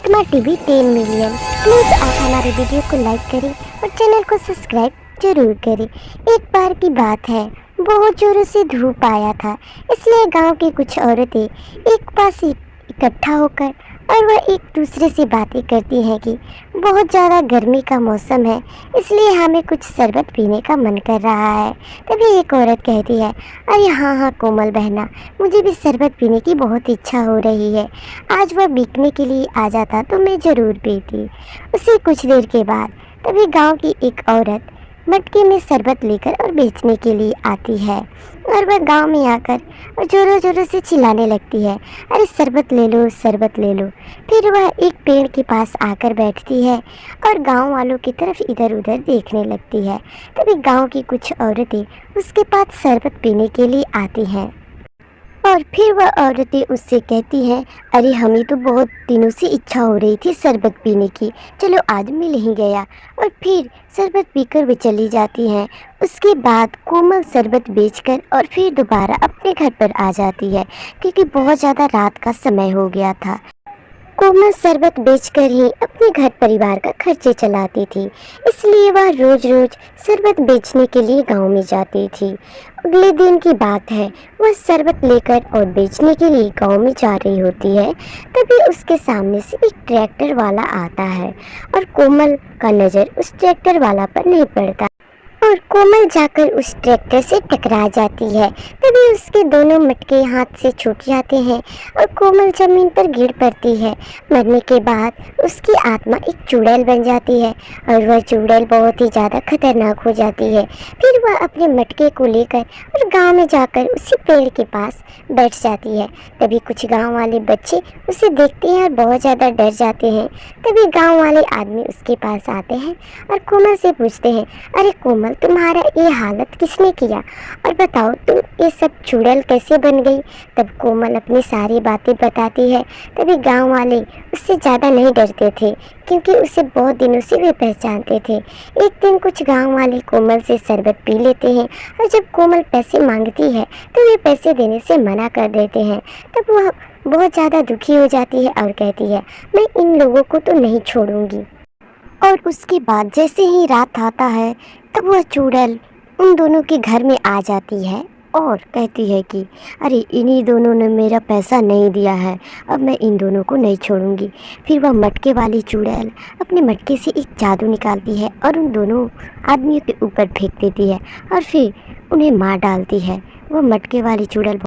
Smart TV 10 million. Please आप हमारे video को लाइक करें और चैनल को सब्सक्राइब जरूर करें। एक बार की बात है, बहुत जोरों से धूप आया था, इसलिए गांव की कुछ औरतें एक पास इकट्ठा होकर और वह एक दूसरे से बातें करती हैं कि बहुत ज़्यादा गर्मी का मौसम है, इसलिए हमें कुछ शरबत पीने का मन कर रहा है। तभी एक औरत कहती है, अरे हाँ हाँ कोमल बहना, मुझे भी शरबत पीने की बहुत इच्छा हो रही है। आज वह बिकने के लिए आ जाता तो मैं ज़रूर पीती। उसी कुछ देर के बाद तभी गांव की एक औरत मटके में शरबत लेकर और बेचने के लिए आती है और वह गांव में आकर और ज़ोरों ज़ोरों से चिल्लाने लगती है, अरे शरबत ले लो, शरबत ले लो। फिर वह एक पेड़ के पास आकर बैठती है और गांव वालों की तरफ इधर उधर देखने लगती है। तभी गांव की कुछ औरतें उसके पास शरबत पीने के लिए आती हैं और फिर वह औरतें उससे कहती हैं, अरे हमें तो बहुत दिनों से इच्छा हो रही थी शरबत पीने की, चलो आज मिल ही गया। और फिर शरबत पीकर वे चली जाती हैं। उसके बाद कोमल शरबत बेचकर और फिर दोबारा अपने घर पर आ जाती है, क्योंकि बहुत ज़्यादा रात का समय हो गया था। कोमल शरबत बेचकर ही अपने घर परिवार का खर्चे चलाती थी, इसलिए वह रोज रोज शरबत बेचने के लिए गांव में जाती थी। अगले दिन की बात है, वह शरबत लेकर और बेचने के लिए गांव में जा रही होती है। तभी उसके सामने से एक ट्रैक्टर वाला आता है और कोमल का नज़र उस ट्रैक्टर वाला पर नहीं पड़ता और कोमल जाकर उस ट्रैक्टर से टकरा जाती है। तभी उसके दोनों मटके हाथ से छूट जाते हैं और कोमल जमीन पर गिर पड़ती है। मरने के बाद उसकी आत्मा एक चुड़ैल बन जाती है और वह चुड़ैल बहुत ही ज़्यादा खतरनाक हो जाती है। फिर वह अपने मटके को लेकर और गांव में जाकर उसी पेड़ के पास बैठ जाती है। तभी कुछ गाँव वाले बच्चे उसे देखते हैं और बहुत ज़्यादा डर जाते हैं। तभी गाँव वाले आदमी उसके पास आते हैं और कोमल से पूछते हैं, अरे कोमल, तुम्हारा ये हालत किसने किया, और बताओ तुम ये सब चुड़ैल कैसे बन गई। तब कोमल अपनी सारी बातें बताती है। तभी गांव वाले उससे ज़्यादा नहीं डरते थे, क्योंकि उसे बहुत दिनों से वे पहचानते थे। एक दिन कुछ गांव वाले कोमल से शरबत पी लेते हैं और जब कोमल पैसे मांगती है तो वे पैसे देने से मना कर देते हैं। तब वह बहुत ज़्यादा दुखी हो जाती है और कहती है, मैं इन लोगों को तो नहीं छोड़ूंगी। और उसके बाद जैसे ही रात आता है तब वह चुड़ैल उन दोनों के घर में आ जाती है और कहती है कि अरे इन्हीं दोनों ने मेरा पैसा नहीं दिया है, अब मैं इन दोनों को नहीं छोड़ूंगी। फिर वह मटके वाली चुड़ैल अपने मटके से एक जादू निकालती है और उन दोनों आदमियों के ऊपर फेंक देती है और फिर उन्हें मार डालती है। वह मटके वाली चुड़ैल